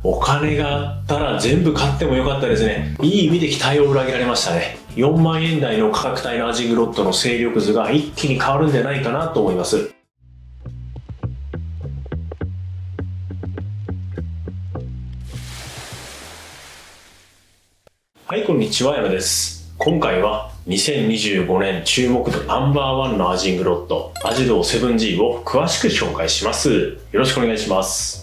お金があったら全部買ってもよかったですね。いい意味で期待を裏切られましたね。4万円台の価格帯のアジングロッドの勢力図が一気に変わるんじゃないかなと思います。はい、こんにちは、山です。今回は2025年注目度ナンバーワンのアジングロッド、アジドー 7G を詳しく紹介します。よろしくお願いします。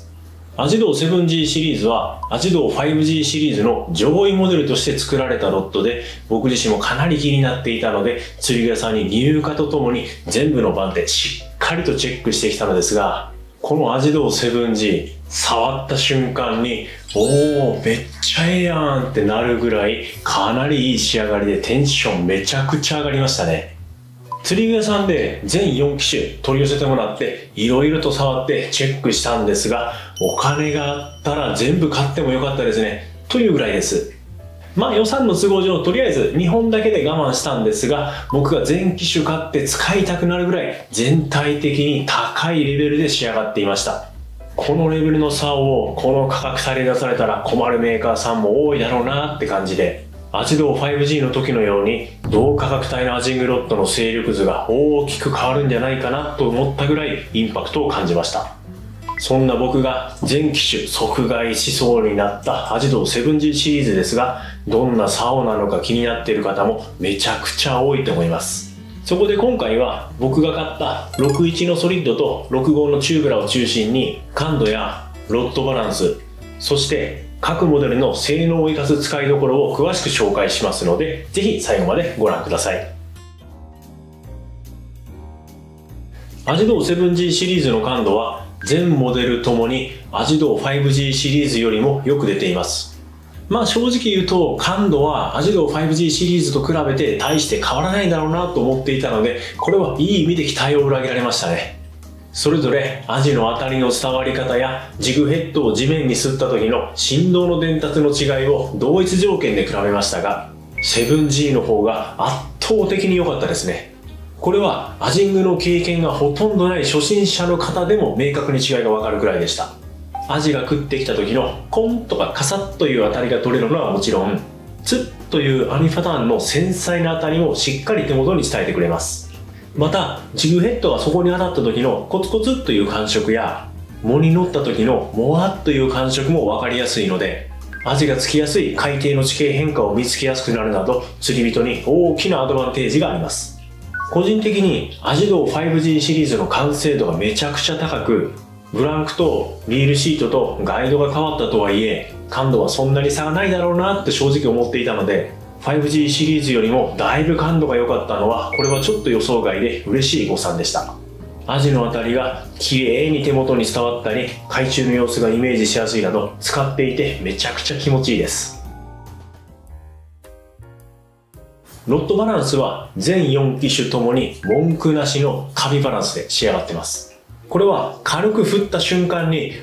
アジドー 7G シリーズはアジドー 5G シリーズの上位モデルとして作られたロッドで、僕自身もかなり気になっていたので、釣り具屋さんに入荷とともに全部の番手しっかりとチェックしてきたのですが、このアジドー 7G 触った瞬間にめっちゃええやんってなるぐらいかなりいい仕上がりでテンションめちゃくちゃ上がりましたね。釣り具屋さんで全4機種取り寄せてもらっていろいろと触ってチェックしたんですが、お金があったら全部買ってもよかったですねというぐらいです。予算の都合上とりあえず2本だけで我慢したんですが、僕が全機種買って使いたくなるぐらい全体的に高いレベルで仕上がっていました。このレベルの差をこの価格帯で出されたら困るメーカーさんも多いだろうなって感じで、アジドー 5G の時のように同価格帯のアジングロッドの勢力図が大きく変わるんじゃないかなと思ったぐらいインパクトを感じました。そんな僕が全機種即買いしそうになったアジドー 7G シリーズですが、どんな竿なのか気になっている方もめちゃくちゃ多いと思います。そこで今回は僕が買った61のソリッドと65のチューブラを中心に感度やロッドバランス、そして各モデルの性能を生かす使いどころを詳しく紹介しますので、ぜひ最後までご覧ください。アジドー 7G シリーズの感度は全モデルともにアジドー 5G シリーズよりもよく出ています。正直言うと感度はアジドー 5G シリーズと比べて大して変わらないだろうなと思っていたので、これはいい意味で期待を裏切られましたね。それぞれアジの当たりの伝わり方やジグヘッドを地面に吸った時の振動の伝達の違いを同一条件で比べましたが、 7G の方が圧倒的に良かったですね。これはアジングの経験がほとんどない初心者の方でも明確に違いがわかるくらいでした。アジが食ってきた時のコンとかカサッという当たりが取れるのはもちろん、ツッという網パターンの繊細な当たりもしっかり手元に伝えてくれます。またジグヘッドがそこに当たった時のコツコツという感触や、藻に乗った時のモワッという感触も分かりやすいので、アジがつきやすい海底の地形変化を見つけやすくなるなど、釣り人に大きなアドバンテージがあります。個人的にアジドー 5G シリーズの完成度がめちゃくちゃ高く、ブランクとリールシートとガイドが変わったとはいえ感度はそんなに差がないだろうなって正直思っていたので、 5G シリーズよりもだいぶ感度が良かったのは、これはちょっと予想外で嬉しい誤算でした。アジの当たりが綺麗に手元に伝わったり、海中の様子がイメージしやすいなど、使っていてめちゃくちゃ気持ちいいです。ロッドバランスは全4機種ともに文句なしのカビバランスで仕上がってます。これは軽く振った瞬間に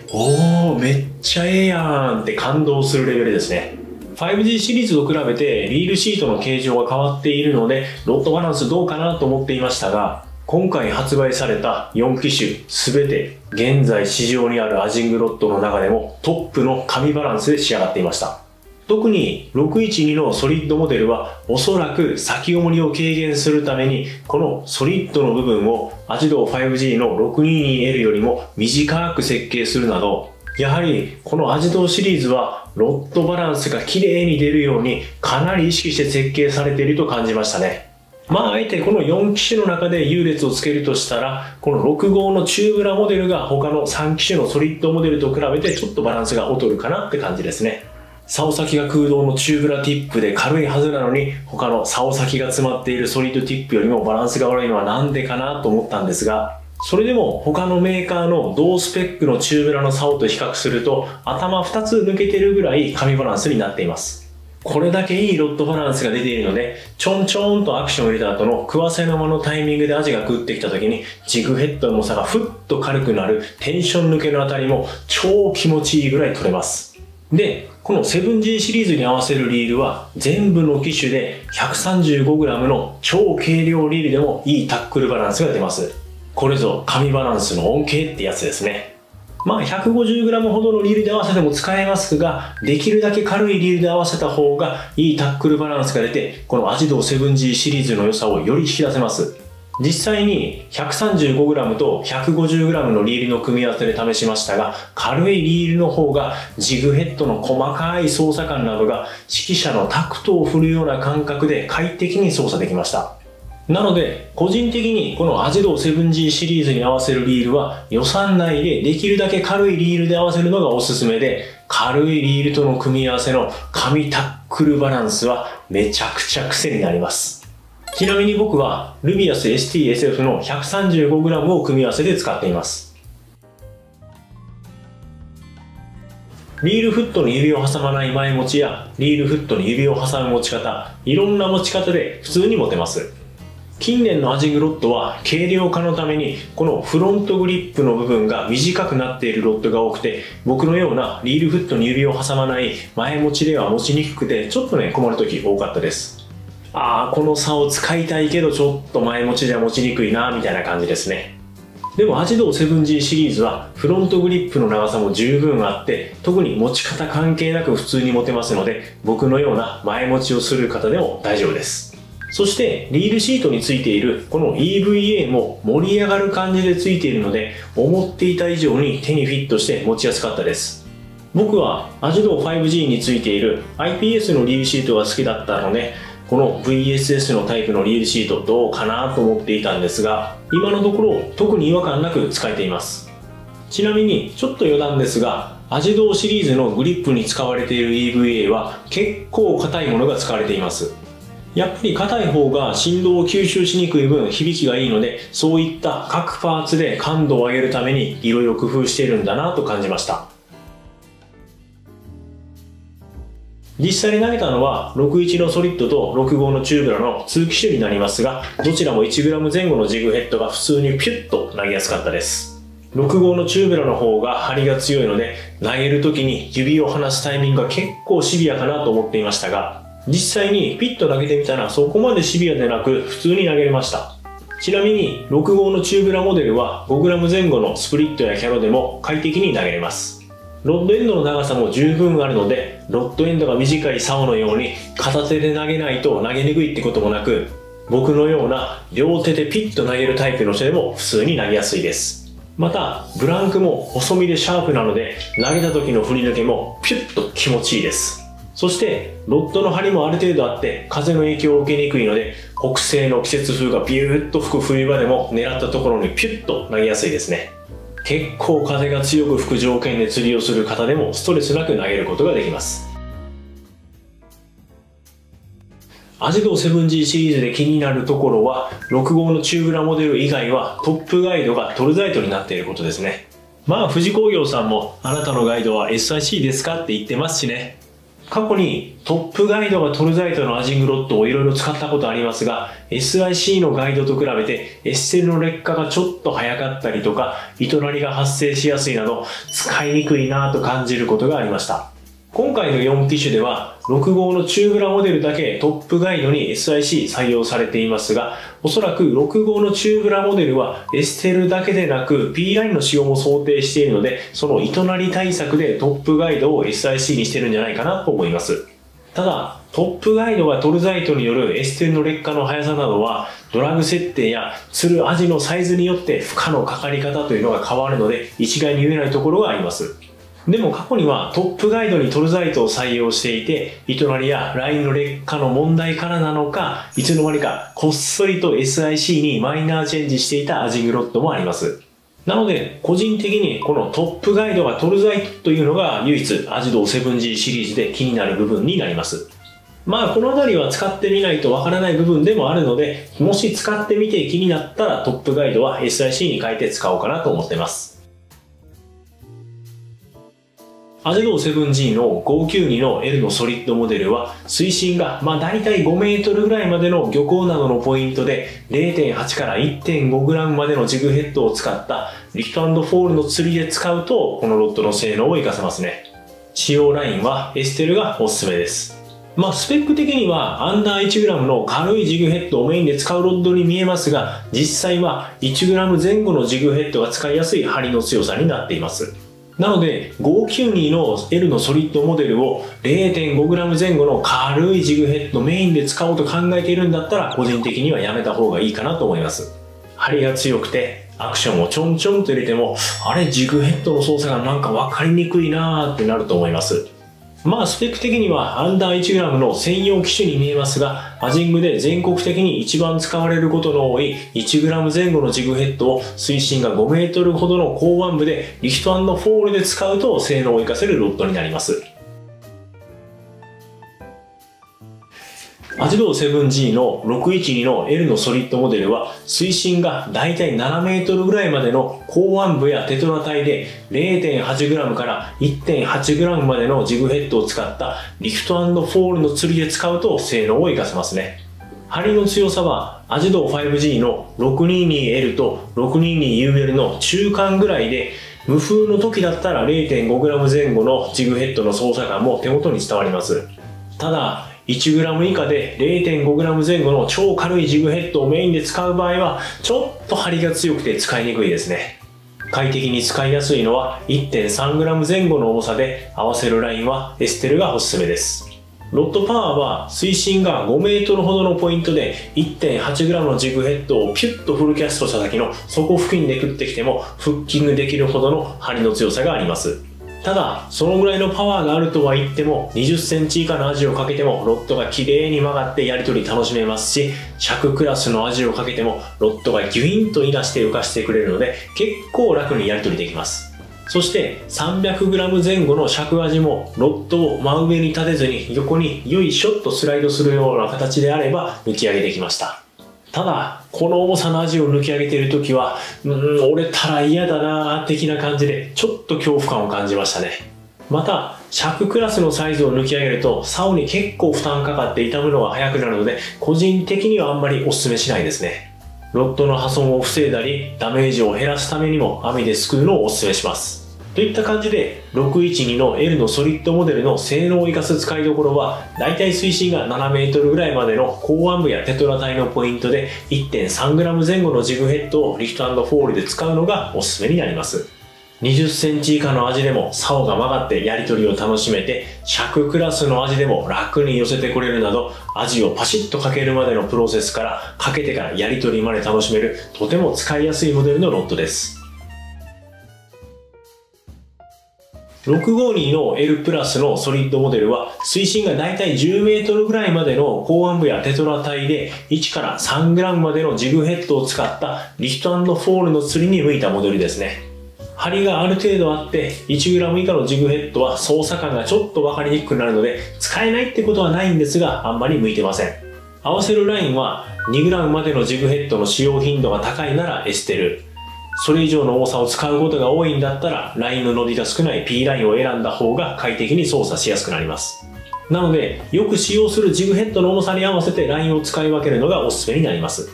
めっちゃええやんって感動するレベルですね。5G シリーズと比べてリールシートの形状が変わっているので、ロッドバランスどうかなと思っていましたが、今回発売された4機種全て現在市場にあるアジングロッドの中でもトップのカビバランスで仕上がっていました。特に612のソリッドモデルはおそらく先重りを軽減するために、このソリッドの部分をアジドー 5G の 622L よりも短く設計するなど、やはりこのアジドーシリーズはロッドバランスが綺麗に出るようにかなり意識して設計されていると感じましたね。あえてこの4機種の中で優劣をつけるとしたら、この65のチューブラモデルが他の3機種のソリッドモデルと比べてちょっとバランスが劣るかなって感じですね。竿先が空洞のチューブラティップで軽いはずなのに、他の竿先が詰まっているソリッドティップよりもバランスが悪いのはなんでかなと思ったんですが、それでも他のメーカーの同スペックのチューブラの竿と比較すると頭2つ抜けてるぐらい紙バランスになっています。これだけいいロッドバランスが出ているので、ちょんちょんとアクションを入れた後の食わせの間のタイミングでアジが食ってきた時にジグヘッドの重さがふっと軽くなるテンション抜けのあたりも超気持ちいいぐらい取れます。で、この 7G シリーズに合わせるリールは全部の機種で 135g の超軽量リールでもいいタックルバランスが出ます。これぞ神バランスの恩恵ってやつですね。150g ほどのリールで合わせても使えますが、できるだけ軽いリールで合わせた方がいいタックルバランスが出て、このアジドー 7G シリーズの良さをより引き出せます。実際に 135g と 150g のリールの組み合わせで試しましたが、軽いリールの方がジグヘッドの細かい操作感などが指揮者のタクトを振るような感覚で快適に操作できました。なので、個人的にこのアジドー 7G シリーズに合わせるリールは予算内でできるだけ軽いリールで合わせるのがおすすめで、軽いリールとの組み合わせの神タックルバランスはめちゃくちゃ癖になります。ちなみに僕はルビアス STSF の 135g を組み合わせて使っています。リールフットに指を挟まない前持ちやリールフットに指を挟む持ち方、いろんな持ち方で普通に持てます。近年のアジングロッドは軽量化のためにこのフロントグリップの部分が短くなっているロッドが多くて、僕のようなリールフットに指を挟まない前持ちでは持ちにくくてちょっと困る時多かったです。この差を使いたいけどちょっと前持ちでは持ちにくいなみたいな感じですね。でもアジドー 7G シリーズはフロントグリップの長さも十分あって、特に持ち方関係なく普通に持てますので、僕のような前持ちをする方でも大丈夫です。そしてリールシートについているこの EVA も盛り上がる感じでついているので、思っていた以上に手にフィットして持ちやすかったです。僕はアジドー 5G についている IPS のリールシートが好きだったので、この VSS のタイプのリールシートどうかなと思っていたんですが、今のところ特に違和感なく使えています。ちなみにちょっと余談ですが、アジドーシリーズのグリップに使われている EVA は結構硬いものが使われています。やっぱり硬い方が振動を吸収しにくい分響きがいいので、そういった各パーツで感度を上げるためにいろいろ工夫しているんだなと感じました。実際に投げたのは61のソリッドと65のチューブラの2機種になりますが、どちらも 1g 前後のジグヘッドが普通にピュッと投げやすかったです。65のチューブラの方が張りが強いので、投げる時に指を離すタイミングが結構シビアかなと思っていましたが、実際にピッと投げてみたらそこまでシビアでなく普通に投げれました。ちなみに65のチューブラモデルは 5g 前後のスプリットやキャロでも快適に投げれます。ロッドエンドの長さも十分あるので、ロッドエンドが短い竿のように片手で投げないと投げにくいってこともなく、僕のような両手でピッと投げるタイプの人でも普通に投げやすいです。またブランクも細身でシャープなので、投げた時の振り抜けもピュッと気持ちいいです。そしてロッドの張りもある程度あって風の影響を受けにくいので、北西の季節風がビューッと吹く冬場でも狙ったところにピュッと投げやすいですね。結構風が強く吹く条件で釣りをする方でもストレスなく投げることができます。アジドー 7G シリーズで気になるところは、65のチューブラモデル以外はトップガイドがトルザイトになっていることですね。富士工業さんもあなたのガイドは SIC ですかって言ってますしね。過去にトップガイドがトルザイトのアジングロッドをいろいろ使ったことありますが、 SIC のガイドと比べてエステルの劣化がちょっと早かったりとか、糸なりが発生しやすいなど使いにくいなと感じることがありました。今回の4機種では65のチューブラモデルだけトップガイドに SIC 採用されていますが、おそらく65のチューブラモデルはエステルだけでなく P ラインの使用も想定しているので、その糸なり対策でトップガイドを SIC にしてるんじゃないかなと思います。ただトップガイドがトルザイトによるエステルの劣化の速さなどは、ドラグ設定や釣るアジのサイズによって負荷のかかり方というのが変わるので、一概に言えないところがあります。でも過去にはトップガイドにトルザイトを採用していて、糸なりやラインの劣化の問題からなのか、いつの間にかこっそりと SIC にマイナーチェンジしていたアジングロッドもあります。なので個人的にこのトップガイドがトルザイトというのが唯一アジドー 7G シリーズで気になる部分になります。この辺りは使ってみないとわからない部分でもあるので、もし使ってみて気になったらトップガイドは SIC に変えて使おうかなと思ってます。アジドー 7G の592の L のソリッドモデルは水深が大体5メートルぐらいまでの漁港などのポイントで 0.8 から 1.5g までのジグヘッドを使ったリフト&フォールの釣りで使うと、このロッドの性能を活かせますね。使用ラインはエステルがおすすめです。スペック的にはアンダー 1g の軽いジグヘッドをメインで使うロッドに見えますが、実際は 1g 前後のジグヘッドが使いやすい張りの強さになっています。なので 592 の L のソリッドモデルを 0.5g 前後の軽いジグヘッドメインで使おうと考えているんだったら個人的にはやめた方がいいかなと思います。張りが強くてアクションをちょんちょんと入れてもあれジグヘッドの操作がなんか分かりにくいなーってなると思います。まあスペック的にはアンダー 1g の専用機種に見えますが、アジングで全国的に一番使われることの多い 1g 前後のジグヘッドを水深が 5m ほどの港湾部でリフト&フォールで使うと性能を活かせるロッドになります。アジドー 7G の612の L のソリッドモデルは水深がだいたい 7m ぐらいまでの港湾部やテトラ帯で 0.8g から 1.8g までのジグヘッドを使ったリフト&フォールの釣りで使うと性能を活かせますね。張りの強さはアジドー 5G の 622L と 622UL の中間ぐらいで、無風の時だったら 0.5g 前後のジグヘッドの操作感も手元に伝わります。ただ1g 以下で 0.5g 前後の超軽いジグヘッドをメインで使う場合はちょっと張りが強くて使いにくいですね。快適に使いやすいのは 1.3g 前後の重さで、合わせるラインはエステルがおすすめです。ロッドパワーは水深が 5m ほどのポイントで 1.8g のジグヘッドをピュッとフルキャストした先の底付近で食ってきてもフッキングできるほどの張りの強さがあります。ただそのぐらいのパワーがあるとは言っても20センチ以下のアジをかけてもロッドが綺麗に曲がってやり取り楽しめますし、尺クラスのアジをかけてもロッドがギュインといなして浮かしてくれるので結構楽にやり取りできます。そして 300g 前後の尺アジもロッドを真上に立てずに横によいしょっとスライドするような形であれば抜き上げできました。ただこの重さのアジを抜き上げている時は折れたら嫌だなー的な感じでちょっと恐怖感を感じましたね。また尺クラスのサイズを抜き上げると竿に結構負担かかって傷むのが早くなるので個人的にはあんまりおすすめしないですね。ロッドの破損を防いだりダメージを減らすためにも網ですくうのをおすすめします。といった感じで612の L のソリッドモデルの性能を生かす使いどころはだいたい水深が 7m ぐらいまでの港湾部やテトラ帯のポイントで 1.3g 前後のジグヘッドをリフト&フォールで使うのがおすすめになります。20センチ以下のアジでも竿が曲がってやり取りを楽しめて、尺クラスのアジでも楽に寄せてくれるなど、アジをパシッとかけるまでのプロセスからかけてからやり取りまで楽しめるとても使いやすいモデルのロッドです。652の L プラスのソリッドモデルは水深がだいたい 10m ぐらいまでの港湾部やテトラ帯で1から 3g までのジグヘッドを使ったリフト&フォールの釣りに向いたモデルですね。張りがある程度あって 1g 以下のジグヘッドは操作感がちょっと分かりにくくなるので使えないってことはないんですが、あんまり向いてません。合わせるラインは 2g までのジグヘッドの使用頻度が高いならエステル、それ以上の重さを使うことが多いんだったらラインの伸びが少ない P ラインを選んだ方が快適に操作しやすくなります。なのでよく使用するジグヘッドの重さに合わせてラインを使い分けるのがおすすめになります。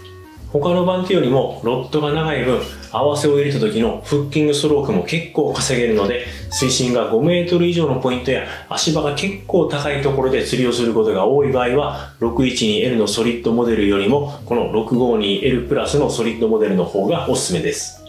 他の番手よりもロッドが長い分合わせを入れた時のフッキングストロークも結構稼げるので、水深が 5m 以上のポイントや足場が結構高いところで釣りをすることが多い場合は 612L のソリッドモデルよりもこの 652L プラスのソリッドモデルの方がおすすめです。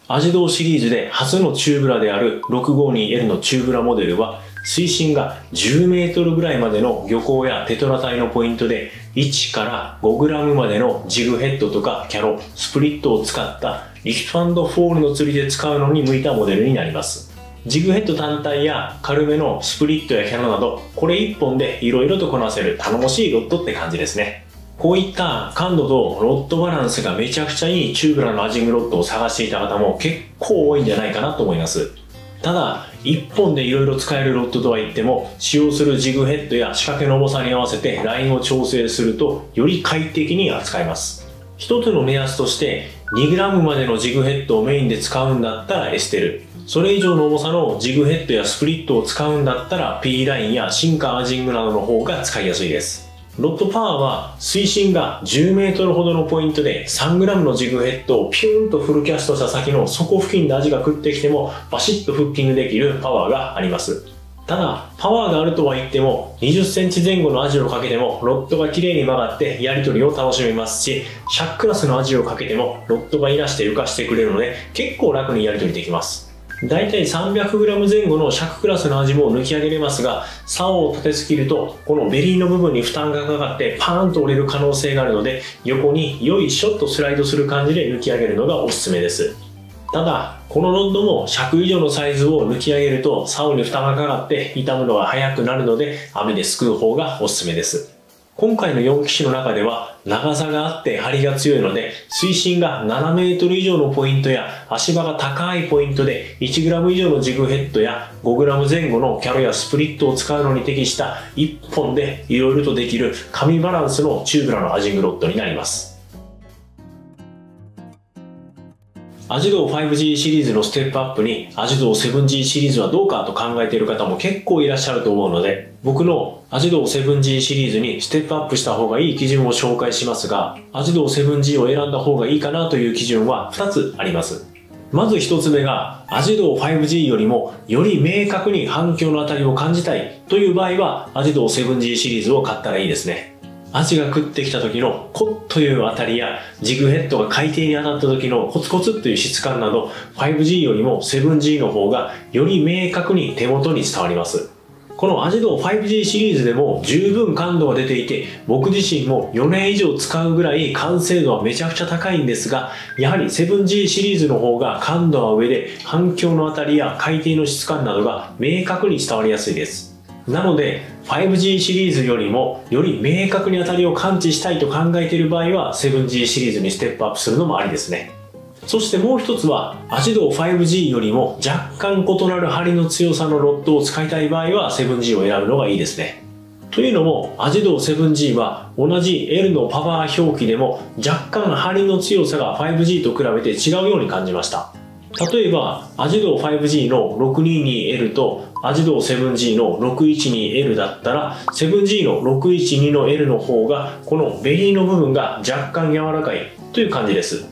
アジドーシリーズで初のチューブラである 652L のチューブラモデルは水深が 10m ぐらいまでの漁港やテトラ帯のポイントで1から 5g までのジグヘッドとかキャロ、スプリットを使ったリフト&フォールの釣りで使うのに向いたモデルになります。ジグヘッド単体や軽めのスプリットやキャロなどこれ1本で色々とこなせる頼もしいロッドって感じですね。こういった感度とロッドバランスがめちゃくちゃいいチューブラのアジングロッドを探していた方も結構多いんじゃないかなと思います。ただ1本で色々使えるロッドとは言っても使用するジグヘッドや仕掛けの重さに合わせてラインを調整するとより快適に扱えます。一つの目安として 2g までのジグヘッドをメインで使うんだったらエステル、それ以上の重さのジグヘッドやスプリットを使うんだったら P ラインやシンカーアジングなどの方が使いやすいです。ロッドパワーは水深が 10m ほどのポイントで 3g のジグヘッドをピューンとフルキャストした先の底付近でアジが食ってきてもバシッとフッキングできるパワーがあります。ただ、パワーがあるとは言っても、20センチ前後のアジをかけても、ロッドが綺麗に曲がってやり取りを楽しめますし、シャッククラスのアジをかけても、ロッドがいなして浮かしてくれるので、結構楽にやり取りできます。だいたい 300g 前後のシャッククラスのアジも抜き上げれますが、竿を立てすぎると、このベリーの部分に負担がかかってパーンと折れる可能性があるので、横によいしょっとスライドする感じで抜き上げるのがおすすめです。ただ、このロッドも尺以上のサイズを抜き上げると竿に負担がかかって傷むのが早くなるので、網ですくう方がおすすめです。今回の4機種の中では長さがあって張りが強いので、水深が7メートル以上のポイントや足場が高いポイントで 1g 以上のジグヘッドや 5g 前後のキャロやスプリットを使うのに適した1本でいろいろとできる神バランスのチューブラのアジングロッドになります。アジドー 5G シリーズのステップアップにアジドー 7G シリーズはどうかと考えている方も結構いらっしゃると思うので、僕のアジドー 7G シリーズにステップアップした方がいい基準を紹介しますが、アジドー 7G を選んだ方がいいかなという基準は2つあります。まず1つ目が、アジドー 5G よりもより明確に反響の当たりを感じたいという場合は、アジドー 7G シリーズを買ったらいいですね。アジが食ってきた時のコッという当たりやジグヘッドが海底に当たった時のコツコツという質感など 5G よりも 7G の方がより明確に手元に伝わります。このアジドー 5G シリーズでも十分感度が出ていて、僕自身も4年以上使うぐらい完成度はめちゃくちゃ高いんですが、やはり 7G シリーズの方が感度は上で反響の当たりや海底の質感などが明確に伝わりやすいです。なので 5G シリーズよりもより明確に当たりを感知したいと考えている場合は 7G シリーズにステップアップするのもありですね。そしてもう一つはアジドー 5G よりも若干異なる針の強さのロッドを使いたい場合は 7G を選ぶのがいいですね。というのもアジドー 7G は同じ L のパワー表記でも若干針の強さが 5G と比べて違うように感じました。例えば、アジドー 5G の 622L とアジドー 7G の 612L だったら、7G の 612の L の方が、このベリーの部分が若干柔らかいという感じです。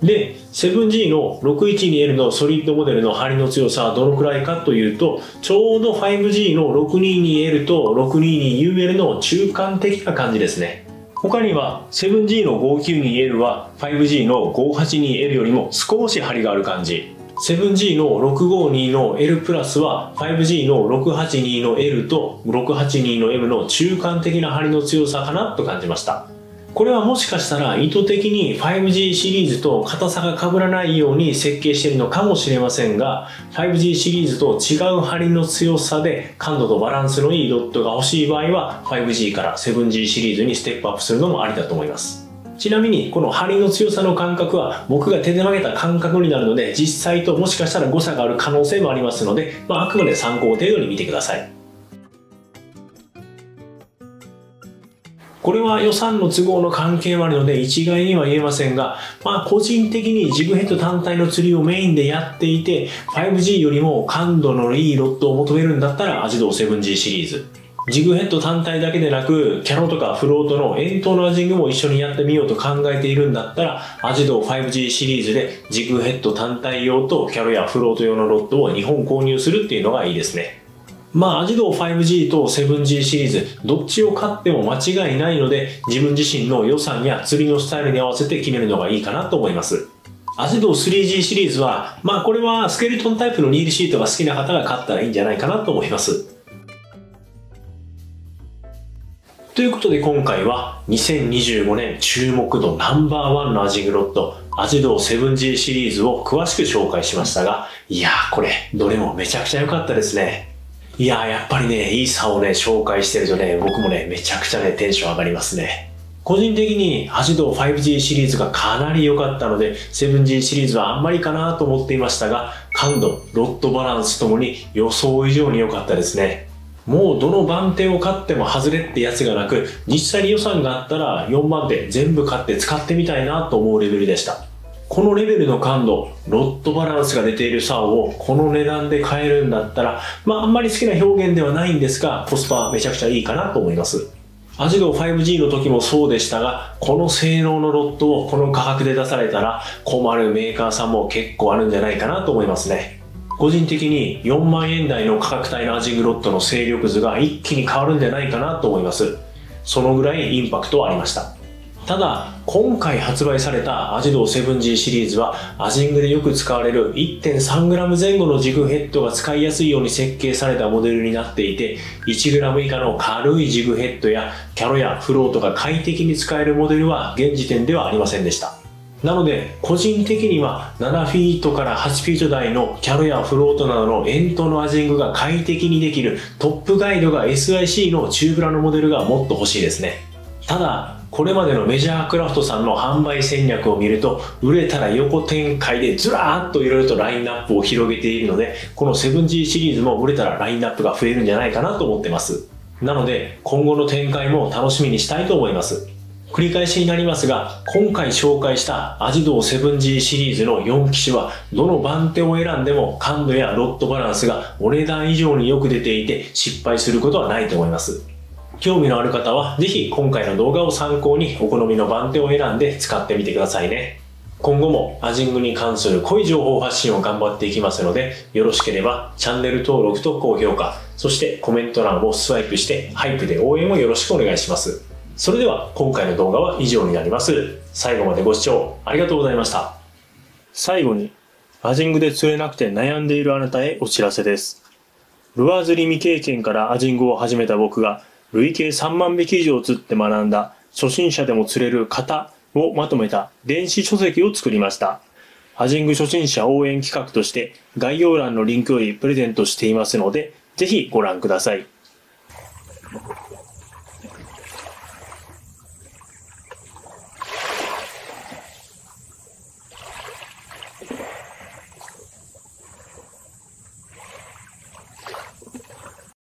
で、7G の 612L のソリッドモデルの針の強さはどのくらいかというと、ちょうど 5G の 622L と 622UL の中間的な感じですね。他には 7G の 592L は 5G の 582L よりも少し張りがある感じ。7G の652の L プラスは 5G の682の L と682の M の中間的な張りの強さかなと感じました。これはもしかしたら意図的に 5G シリーズと硬さが被らないように設計しているのかもしれませんが、5G シリーズと違う張りの強さで感度とバランスのいいドットが欲しい場合は 5G から 7G シリーズにステップアップするのもありだと思います。ちなみにこの針の強さの感覚は僕が手で曲げた感覚になるので、実際ともしかしたら誤差がある可能性もありますので、あくまで参考程度に見てください。これは予算の都合の関係もあるので一概には言えませんが、個人的にジグヘッド単体の釣りをメインでやっていて 5G よりも感度のいいロッドを求めるんだったらアジドー 7G シリーズ、ジグヘッド単体だけでなくキャロとかフロートの円筒のアジングも一緒にやってみようと考えているんだったらアジドー 5G シリーズでジグヘッド単体用とキャロやフロート用のロッドを2本購入するっていうのがいいですね。アジドー 5G と 7G シリーズ、どっちを買っても間違いないので、自分自身の予算や釣りのスタイルに合わせて決めるのがいいかなと思います。アジドー 3G シリーズは、これはスケルトンタイプのリールシートが好きな方が買ったらいいんじゃないかなと思います。ということで今回は2025年注目度ナンバーワンのアジングロッド、アジドー 7G シリーズを詳しく紹介しましたが、これ、どれもめちゃくちゃ良かったですね。やっぱりね、いい竿をね、紹介してるとね、僕もね、めちゃくちゃね、テンション上がりますね。個人的にアジドー 5G シリーズがかなり良かったので、7G シリーズはあんまりかなと思っていましたが、感度、ロッドバランスともに予想以上に良かったですね。もうどの番手を買っても外れってやつがなく、実際に予算があったら4番手全部買って使ってみたいなと思うレベルでした。このレベルの感度、ロッドバランスが出ている竿をこの値段で買えるんだったら、あんまり好きな表現ではないんですが、コスパはめちゃくちゃいいかなと思います。アジドー 5G の時もそうでしたが、この性能のロッドをこの価格で出されたら困るメーカーさんも結構あるんじゃないかなと思いますね。個人的に4万円台の価格帯のアジングロットの勢力図が一気に変わるんじゃないかなと思います。そのぐらいインパクトはありました。ただ、今回発売されたアジドー 7G シリーズはアジングでよく使われる 1.3g 前後のジグヘッドが使いやすいように設計されたモデルになっていて、1g 以下の軽いジグヘッドやキャロやフロートが快適に使えるモデルは現時点ではありませんでした。なので、個人的には7フィートから8フィート台のキャロやフロートなどの円筒のアジングが快適にできるトップガイドが SIC の中ブラのモデルがもっと欲しいですね。ただ、これまでのメジャークラフトさんの販売戦略を見ると、売れたら横展開でずらーっといろいろとラインナップを広げているので、この 7G シリーズも売れたらラインナップが増えるんじゃないかなと思ってます。なので、今後の展開も楽しみにしたいと思います。繰り返しになりますが、今回紹介したアジドー 7G シリーズの4機種は、どの番手を選んでも感度やロットバランスがお値段以上によく出ていて失敗することはないと思います。興味のある方は、ぜひ今回の動画を参考にお好みの番手を選んで使ってみてくださいね。今後もアジングに関する濃い情報発信を頑張っていきますので、よろしければチャンネル登録と高評価、そしてコメント欄をスワイプしてハイプで応援をよろしくお願いします。それでは今回の動画は以上になります。最後までご視聴ありがとうございました。最後に、アジングで釣れなくて悩んでいるあなたへお知らせです。ルアー釣り未経験からアジングを始めた僕が、累計3万匹以上釣って学んだ初心者でも釣れる型をまとめた電子書籍を作りました。アジング初心者応援企画として概要欄のリンクよりプレゼントしていますので、ぜひご覧ください。